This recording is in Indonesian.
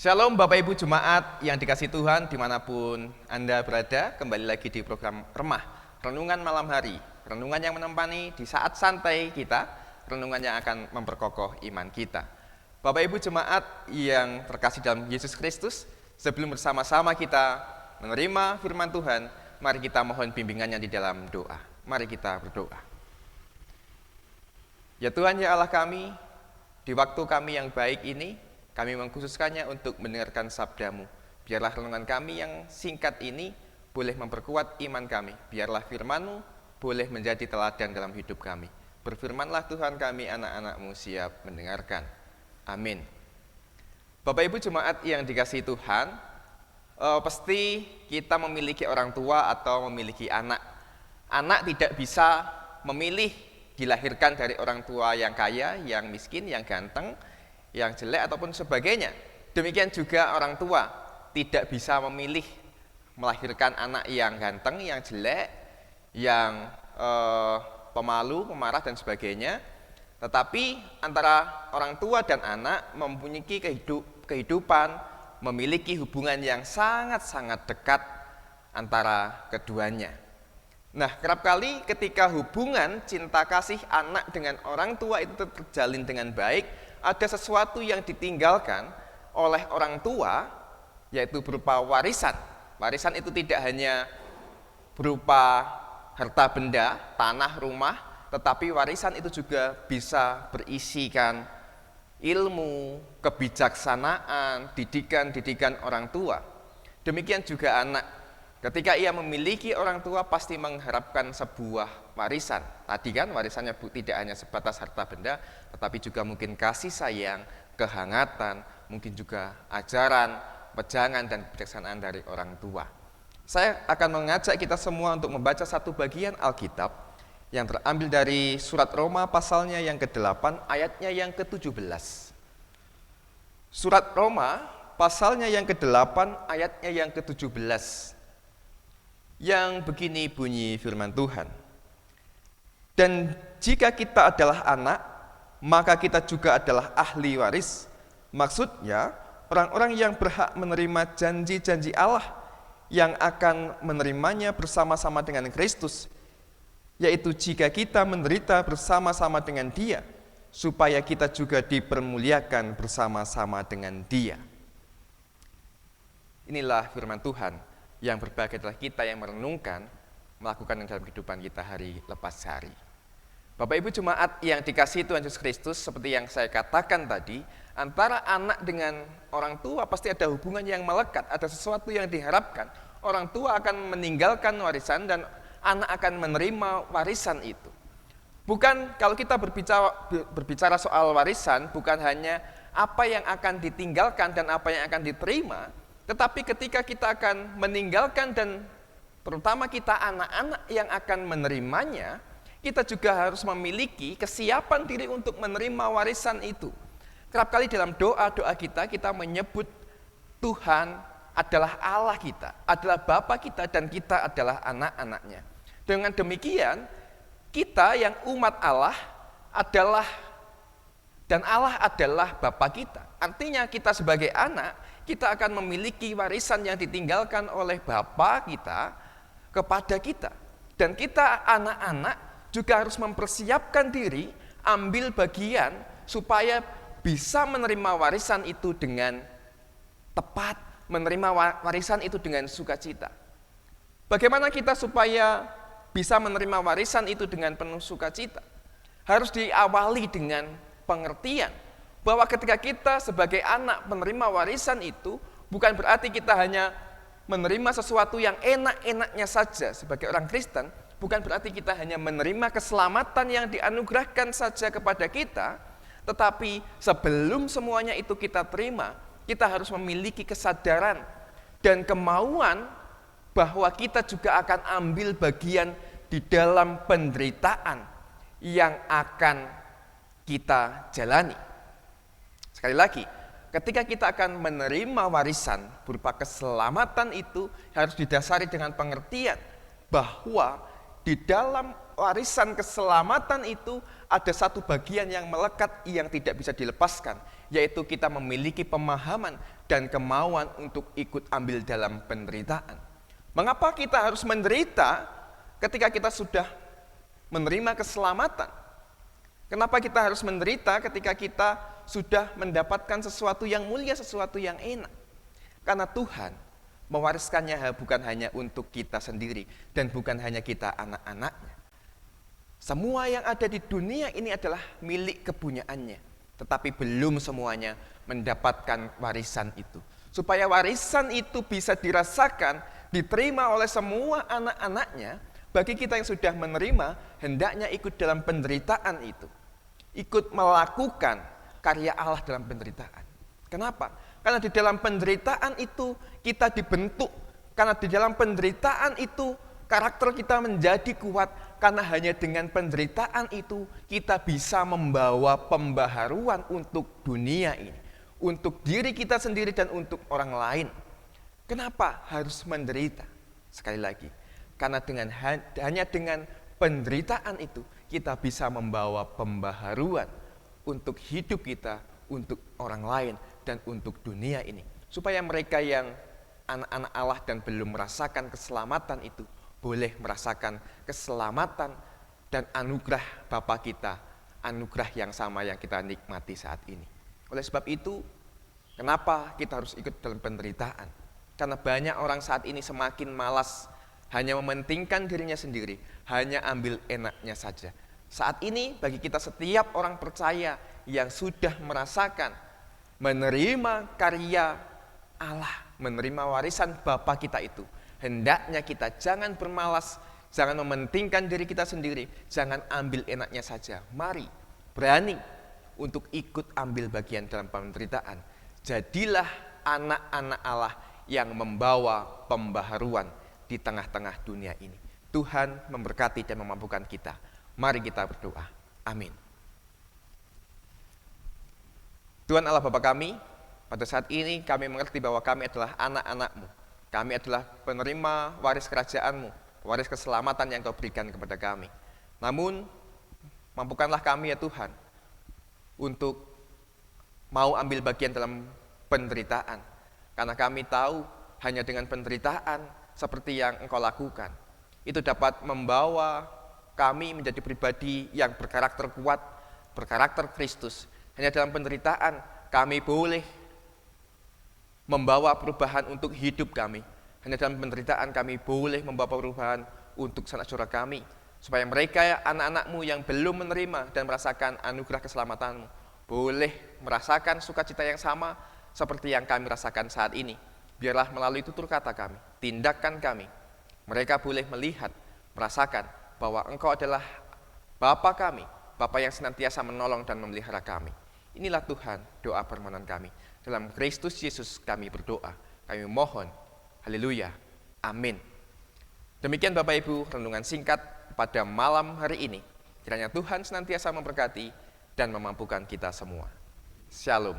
Shalom Bapak Ibu Jemaat yang dikasihi Tuhan dimanapun Anda berada. Kembali lagi di program Remah, Renungan Malam Hari. Renungan yang menemani di saat santai kita, renungan yang akan memperkokoh iman kita. Bapak Ibu Jemaat yang terkasih dalam Yesus Kristus, sebelum bersama-sama kita menerima firman Tuhan, mari kita mohon bimbingannya di dalam doa. Mari kita berdoa. Ya Tuhan, ya Allah kami, di waktu kami yang baik ini, kami mengkhususkannya untuk mendengarkan sabda-Mu. Biarlah renungan kami yang singkat ini boleh memperkuat iman kami. Biarlah firman-Mu boleh menjadi teladan dalam hidup kami. Berfirmanlah Tuhan, kami anak-anak-Mu siap mendengarkan. Amin. Bapak Ibu Jemaat yang dikasihi Tuhan, pasti kita memiliki orang tua atau memiliki anak. Anak tidak bisa memilih dilahirkan dari orang tua yang kaya, yang miskin, yang ganteng, yang jelek ataupun sebagainya. Demikian juga orang tua tidak bisa memilih melahirkan anak yang ganteng, yang jelek, yang pemalu, pemarah dan sebagainya. Tetapi antara orang tua dan anak mempunyai kehidupan, memiliki hubungan yang sangat-sangat dekat antara keduanya. Nah, kerap kali ketika hubungan cinta kasih anak dengan orang tua itu terjalin dengan baik, ada sesuatu yang ditinggalkan oleh orang tua, yaitu berupa warisan. Warisan itu tidak hanya berupa harta benda, tanah, rumah, tetapi warisan itu juga bisa berisikan ilmu, kebijaksanaan, didikan orang tua. Demikian juga anak. Ketika ia memiliki orang tua pasti mengharapkan sebuah warisan. Tadi kan warisannya tidak hanya sebatas harta benda, tetapi juga mungkin kasih sayang, kehangatan, mungkin juga ajaran, wejangan dan kebijaksanaan dari orang tua. Saya akan mengajak kita semua untuk membaca satu bagian Alkitab yang terambil dari surat Roma pasalnya yang ke-8 ayatnya yang ke-17. Surat Roma pasalnya yang ke-8 ayatnya yang ke-17. Yang begini bunyi firman Tuhan. Dan jika kita adalah anak, maka kita juga adalah ahli waris. Maksudnya, orang-orang yang berhak menerima janji-janji Allah yang akan menerimanya bersama-sama dengan Kristus, yaitu jika kita menderita bersama-sama dengan Dia, supaya kita juga dipermuliakan bersama-sama dengan Dia. Inilah firman Tuhan. Yang berbahagia adalah kita yang merenungkan, melakukan dalam kehidupan kita hari lepas hari. Bapak Ibu Jemaat yang dikasihi Tuhan Yesus Kristus, seperti yang saya katakan tadi, antara anak dengan orang tua pasti ada hubungan yang melekat, ada sesuatu yang diharapkan. Orang tua akan meninggalkan warisan dan anak akan menerima warisan itu. Bukan, kalau kita berbicara soal warisan, bukan hanya apa yang akan ditinggalkan dan apa yang akan diterima, tetapi ketika kita akan meninggalkan dan terutama kita anak-anak yang akan menerimanya, kita juga harus memiliki kesiapan diri untuk menerima warisan itu. Kerap kali dalam doa-doa kita menyebut Tuhan adalah Allah kita, adalah Bapa kita dan kita adalah anak-anaknya. Dengan demikian, kita yang umat Allah adalah dan Allah adalah Bapa kita. Artinya kita sebagai anak, kita akan memiliki warisan yang ditinggalkan oleh Bapa kita kepada kita. Dan kita anak-anak juga harus mempersiapkan diri, ambil bagian supaya bisa menerima warisan itu dengan tepat, menerima warisan itu dengan sukacita. Bagaimana kita supaya bisa menerima warisan itu dengan penuh sukacita? Harus diawali dengan pengertian bahwa ketika kita sebagai anak menerima warisan itu, bukan berarti kita hanya menerima sesuatu yang enak-enaknya saja sebagai orang Kristen, bukan berarti kita hanya menerima keselamatan yang dianugerahkan saja kepada kita, tetapi sebelum semuanya itu kita terima, kita harus memiliki kesadaran dan kemauan bahwa kita juga akan ambil bagian di dalam penderitaan yang akan kita jalani. Sekali lagi, ketika kita akan menerima warisan berupa keselamatan itu harus didasari dengan pengertian bahwa di dalam warisan keselamatan itu ada satu bagian yang melekat yang tidak bisa dilepaskan, yaitu kita memiliki pemahaman dan kemauan untuk ikut ambil dalam penderitaan. Mengapa kita harus menderita ketika kita sudah menerima keselamatan? Kenapa kita harus menderita ketika kita sudah mendapatkan sesuatu yang mulia, sesuatu yang enak? Karena Tuhan mewariskannya bukan hanya untuk kita sendiri dan bukan hanya kita anak-anaknya. Semua yang ada di dunia ini adalah milik kepunyaannya, tetapi belum semuanya mendapatkan warisan itu. Supaya warisan itu bisa dirasakan, diterima oleh semua anak-anaknya, bagi kita yang sudah menerima, hendaknya ikut dalam penderitaan itu. Ikut melakukan karya Allah dalam penderitaan. Kenapa? Karena di dalam penderitaan itu kita dibentuk. Karena di dalam penderitaan itu karakter kita menjadi kuat. Karena hanya dengan penderitaan itu kita bisa membawa pembaharuan untuk dunia ini. Untuk diri kita sendiri dan untuk orang lain. Kenapa harus menderita? Sekali lagi, karena hanya dengan penderitaan itu kita bisa membawa pembaharuan untuk hidup kita, untuk orang lain, dan untuk dunia ini. Supaya mereka yang anak-anak Allah dan belum merasakan keselamatan itu, boleh merasakan keselamatan dan anugerah Bapa kita, anugerah yang sama yang kita nikmati saat ini. Oleh sebab itu, kenapa kita harus ikut dalam penderitaan? Karena banyak orang saat ini semakin malas, hanya mementingkan dirinya sendiri, hanya ambil enaknya saja. Saat ini bagi kita setiap orang percaya yang sudah merasakan, menerima karya Allah, menerima warisan Bapa kita itu, hendaknya kita jangan bermalas, jangan mementingkan diri kita sendiri, jangan ambil enaknya saja. Mari berani untuk ikut ambil bagian dalam penderitaan. Jadilah anak-anak Allah yang membawa pembaharuan di tengah-tengah dunia ini. Tuhan memberkati dan memampukan kita. Mari kita berdoa. Amin. Tuhan Allah Bapa kami, pada saat ini kami mengerti bahwa kami adalah anak-anak-Mu. Kami adalah penerima waris kerajaan-Mu, waris keselamatan yang Kau berikan kepada kami. Namun, mampukanlah kami ya Tuhan, untuk mau ambil bagian dalam penderitaan. Karena kami tahu hanya dengan penderitaan seperti yang Engkau lakukan, itu dapat membawa kami menjadi pribadi yang berkarakter kuat, berkarakter Kristus. Hanya dalam penderitaan kami boleh membawa perubahan untuk hidup kami. Hanya dalam penderitaan kami boleh membawa perubahan untuk sanak saudara kami. Supaya mereka anak-anak-Mu yang belum menerima dan merasakan anugerah keselamatan-Mu, boleh merasakan sukacita yang sama seperti yang kami rasakan saat ini. Biarlah melalui tutur kata kami, tindakan kami, mereka boleh melihat, merasakan bahwa Engkau adalah Bapa kami, Bapa yang senantiasa menolong dan memelihara kami. Inilah Tuhan doa permohonan kami. Dalam Kristus Yesus kami berdoa, kami mohon. Haleluya. Amin. Demikian Bapak Ibu renungan singkat pada malam hari ini. Kiranya Tuhan senantiasa memberkati dan memampukan kita semua. Shalom.